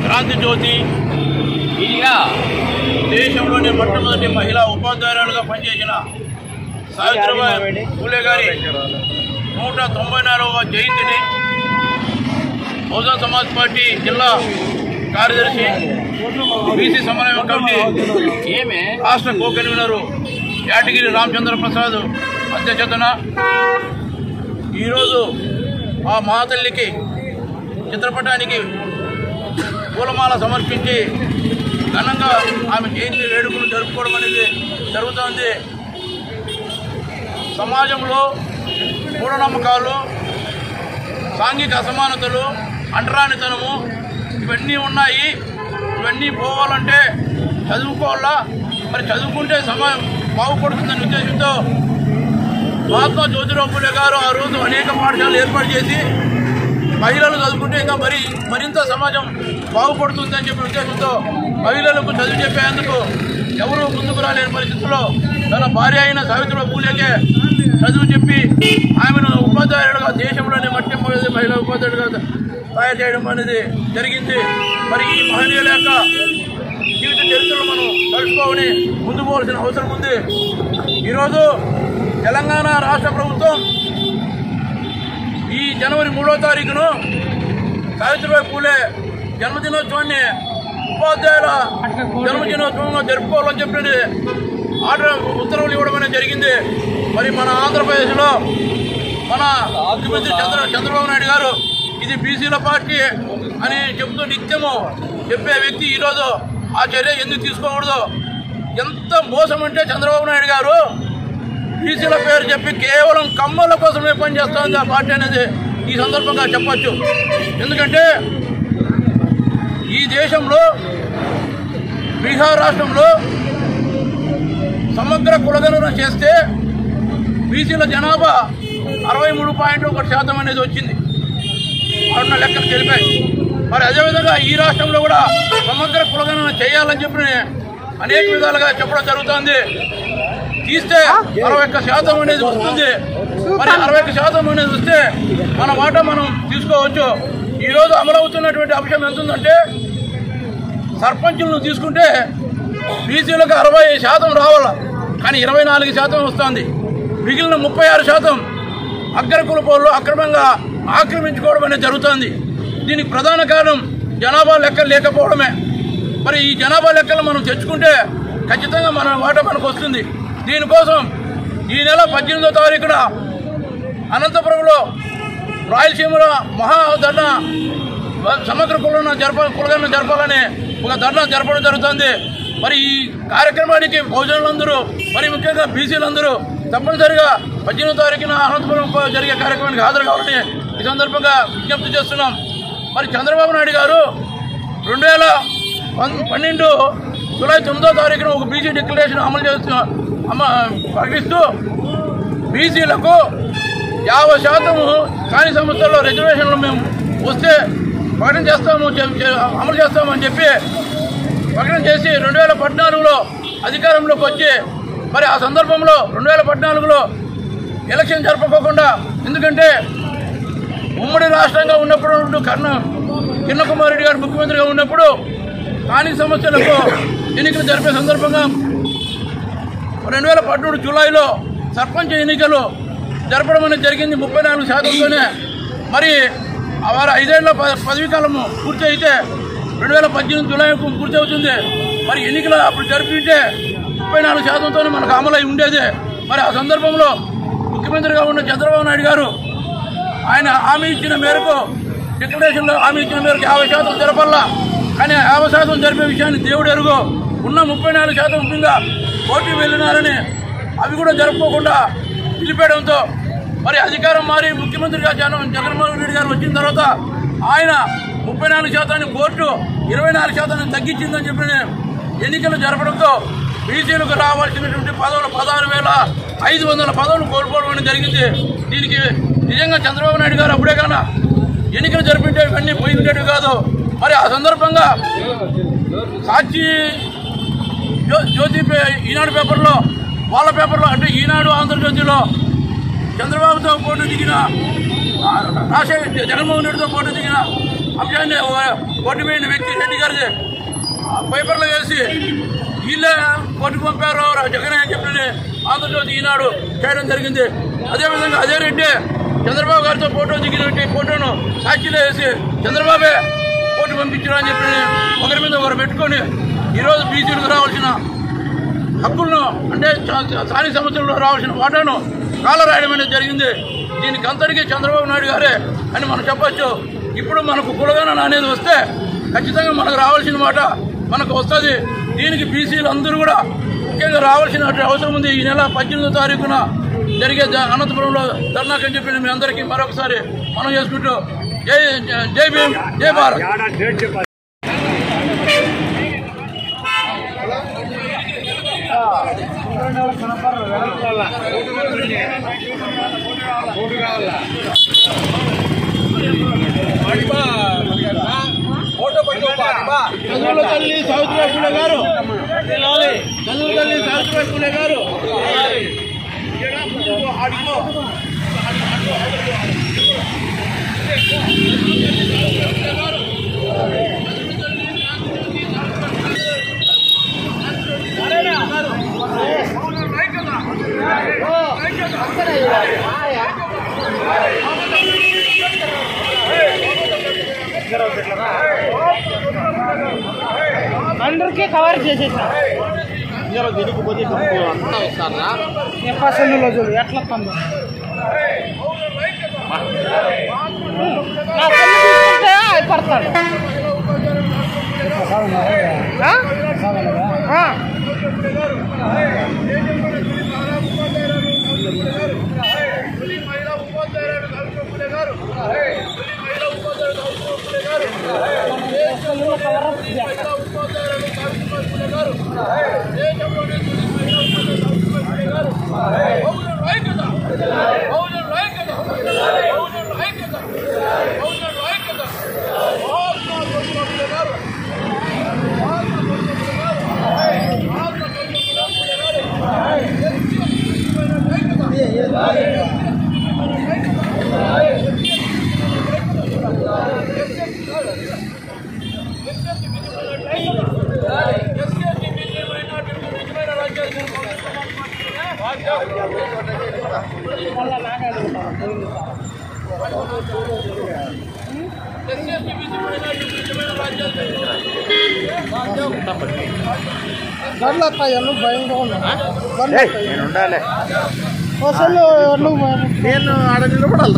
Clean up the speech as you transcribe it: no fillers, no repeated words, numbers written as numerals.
క్రాంతి జ్యోతి దేశంలోని మొట్టమొదటి మహిళా ఉపాధ్యాయురాలుగా పనిచేసిన సావిత్రిబాయి పూలే గారి 194వ జయంతిని బహుజన్ సమాజ్ పార్టీ జిల్లా కార్యదర్శి బీసీ సమన్వయ కమిటీ రాష్ట్ర కో కన్వీనర్ యాటగిరి రామచంద్ర ప్రసాద్ అధ్యక్షతన ఈరోజు ఆ మహాతల్లికి చిత్రపటానికి పూలమాల సమర్పించి ఘనంగా ఆమె జయంతి వేడుకలు జరుపుకోవడం అనేది జరుగుతోంది. సమాజంలో మూఢనమ్మకాలు, సాంఘిక అసమానతలు, అంటరానితనము ఇవన్నీ ఉన్నాయి. ఇవన్నీ పోవాలంటే చదువుకోవాలా. మరి చదువుకుంటే సమాజం బాగుపడుతుందనే ఉద్దేశంతో మహాత్మా జ్యోతిరావు పూలే గారు ఆ రోజు అనేక పాఠశాలలు ఏర్పాటు చేసి మహిళలు చదువుకుంటే ఇంకా మరింత సమాజం బాగుపడుతుందని చెప్పిన ఉద్దేశంతో మహిళలకు చదువు చెప్పేందుకు ఎవరూ ముందుకు రాలేని పరిస్థితుల్లో తన భార్య అయిన సావిత్రిబాయి పూలేకే చదువు చెప్పి ఆమెను ఉపాధ్యాయులుగా దేశంలోనే మొట్టమొదటి మహిళా ఉపాధ్యాయులుగా తయారు చేయడం అనేది జరిగింది. మరి ఈ మహనీయుల యొక్క జీవిత చరిత్రలు మనం తెలుసుకోవాలని ముందు పోవాల్సిన అవసరం ఉంది. ఈరోజు తెలంగాణ రాష్ట్ర ప్రభుత్వం ఈ జనవరి 3వ తారీఖును సావిత్రిబాయి పూలే జన్మదినోత్సవాన్ని ఉపాధ్యాయుల జన్మదినోత్సవంగా జరుపుకోవాలని చెప్పి ఆర్డర్ ఉత్తర్వులు ఇవ్వడం అనేది జరిగింది. మరి మన ఆంధ్రప్రదేశ్లో మన ముఖ్యమంత్రి చంద్రబాబు నాయుడు గారు ఇది బీసీల పార్టీ అని చెబుతూ నిత్యము చెప్పే వ్యక్తి ఈరోజు ఆ చర్య ఎందుకు తీసుకోకూడదు? ఎంత మోసం అంటే చంద్రబాబు నాయుడు గారు బీసీల పేరు చెప్పి కేవలం కమ్మల కోసమే పనిచేస్తుంది ఆ పార్టీ అనేది ఈ సందర్భంగా చెప్పచ్చు. ఎందుకంటే ఈ దేశంలో బీహార్ రాష్ట్రంలో సమగ్ర కులగణన చేస్తే బీసీల జనాభా 63.1% అనేది వచ్చింది. అన్న లెక్కలు తెలిపాయి. మరి అదేవిధంగా ఈ రాష్ట్రంలో కూడా సమగ్ర కులగణన చేయాలని చెప్పి అనేక విధాలుగా చెప్పడం జరుగుతుంది. తీస్తే 61% అనేది వస్తుంది. మరి 61% అనేది వస్తే మన మాట మనం తీసుకోవచ్చు. ఈరోజు అమలవుతున్నటువంటి అంశం ఎంత ఉందంటే సర్పంచులను తీసుకుంటే బీసీలకు 60% రావాల, కానీ 24% వస్తుంది. మిగిలిన 36% అగ్రకుల పౌరులు అక్రమంగా ఆక్రమించుకోవడం అనేది జరుగుతుంది. దీనికి ప్రధాన కారణం జనాభా లెక్కలు లేకపోవడమే. మరి ఈ జనాభా లెక్కలు మనం తెచ్చుకుంటే ఖచ్చితంగా మన మాట మనకు వస్తుంది. దీనికోసం ఈ నెల 18వ తారీఖున అనంతపురంలో రాయలసీమలో మహాధర్నా సమగ్ర కులగణన జరపాలని ఒక ధర్నా జరపడం జరుగుతుంది. మరి ఈ కార్యక్రమానికి బహుజనులందరూ, మరి ముఖ్యంగా బీసీలందరూ తప్పనిసరిగా 18వ తారీఖున అనంతపురం జరిగే కార్యక్రమానికి హాజరు కావాలని ఈ సందర్భంగా విజ్ఞప్తి చేస్తున్నాం. మరి చంద్రబాబు నాయుడు గారు 2012 జూలై 9వ తారీఖున ఒక బీసీ డిక్లరేషన్ ప్రకటిస్తూ బీసీలకు 50% కాని సంస్థల్లో రిజర్వేషన్లు మేము వస్తే ప్రకటన చేస్తాము, అమలు చేస్తామని చెప్పి ప్రకటన చేసి 2014లో అధికారంలోకి వచ్చి మరి ఆ సందర్భంలో 2014లో ఎలక్షన్ జరపకోకుండా, ఎందుకంటే ఉమ్మడి రాష్ట్రంగా ఉన్నప్పుడు కిరణ్ కుమార్ రెడ్డి గారు ముఖ్యమంత్రిగా ఉన్నప్పుడు స్థానిక సమస్యలకు ఎన్నికలు జరిపే సందర్భంగా 2013 జూలైలో సర్పంచ్ ఎన్నికలు జరపడం అనేది జరిగింది 34%తోనే. మరి వారు 5 ఏళ్ల పదవీకాలము పూర్తి అయితే 2018 జూలైకు పూర్తి అవుతుంది. మరి ఎన్నికలు అప్పుడు జరిపింటే 34%తోనే మనకు అమలై ఉండేది. మరి ఆ సందర్భంలో ముఖ్యమంత్రిగా ఉన్న చంద్రబాబు నాయుడు గారు ఆయన హామీ ఇచ్చిన మేరకు డిక్లరేషన్లో హామీ ఇచ్చిన మేరకు 50% జరపల్లా, కానీ 50% జరిపే విషయాన్ని దేవుడు ఎరుగు. ఉన్న 34% కింద కోర్టు వెళ్ళినారని అవి కూడా జరుపుకోకుండా నిలిపేయడంతో మరి అధికారం మారి ముఖ్యమంత్రిగా జగన్మోహన్ రెడ్డి గారు వచ్చిన తర్వాత ఆయన 34% కోర్టు 24% తగ్గించిందని చెప్పి ఎన్నికలు జరపడంతో బీసీలకు రావాల్సినటువంటి పదవులు 16,500 పదవులు కోల్పోవడం జరిగింది. దీనికి నిజంగా చంద్రబాబు నాయుడు గారు అప్పుడే కన్నా ఎన్నికలు జరిపింటే ఇవన్నీ పోయి ఉండేవి కాదు. మరి ఆ సందర్భంగా సాక్షి జ్యోతి ఈనాడు పేపర్లో వాళ్ళ పేపర్లో అంటే ఈనాడు ఆంధ్రజ్యోతిలో చంద్రబాబుతో పోటీ దిగిన జగన్మోహన్ రెడ్డితో పోటీ దిగిన అంశాన్ని కొట్టిపోయిన వ్యక్తి రెడ్డి గారి పేపర్లో వేసి వీళ్ళే కొట్టి పంపారు జగన్ అని చెప్పి ఆంధ్రజ్యోతి ఈనాడు చేయడం జరిగింది. అదేవిధంగా అదే రెడ్డి చంద్రబాబు గారితో ఫోటో దిగినట్టు ఫోటోను సాక్షిలో వేసి చంద్రబాబే కోర్టు పంపించారు అని చెప్పి ఒకరి మీద ఒకరు పెట్టుకొని ఈరోజు బీసీలకు రావాల్సిన హక్కులను అంటే స్థానిక సంస్థల్లో రావాల్సిన వాటాను కాలరాయడం అనేది జరిగింది. దీనికి అంతటికీ చంద్రబాబు నాయుడు గారే అని మనం చెప్పచ్చు. ఇప్పుడు మనకు కులగణన అనేది వస్తే ఖచ్చితంగా మనకు రావాల్సిన మాట మనకు వస్తుంది. దీనికి బీసీలు అందరూ కూడా ముఖ్యంగా రావాల్సిన అవసరం ఉంది. ఈ నెల 18వ తారీఖున జరిగే అనంతపురంలో ధర్నాకని చెప్పి మీ అందరికీ మరొకసారి మనం చేసుకుంటూ జై భీమ్ జై భారత్. చదువుల తల్లి సావిత్రిబాయి ఫులే గారు, చదువుల తల్లి సావిత్రిబాయి ఫులే గారు. అందరికీ కవర్ చేసేసా దిగిపోతే అంతా ఇస్తారా పసందులో చూడు ఎట్లా పండు పడతాడు. గడ్లత్తాయలు భయంగా ఉన్నాయి. అసలు నేను ఆడ నిలబడాలి.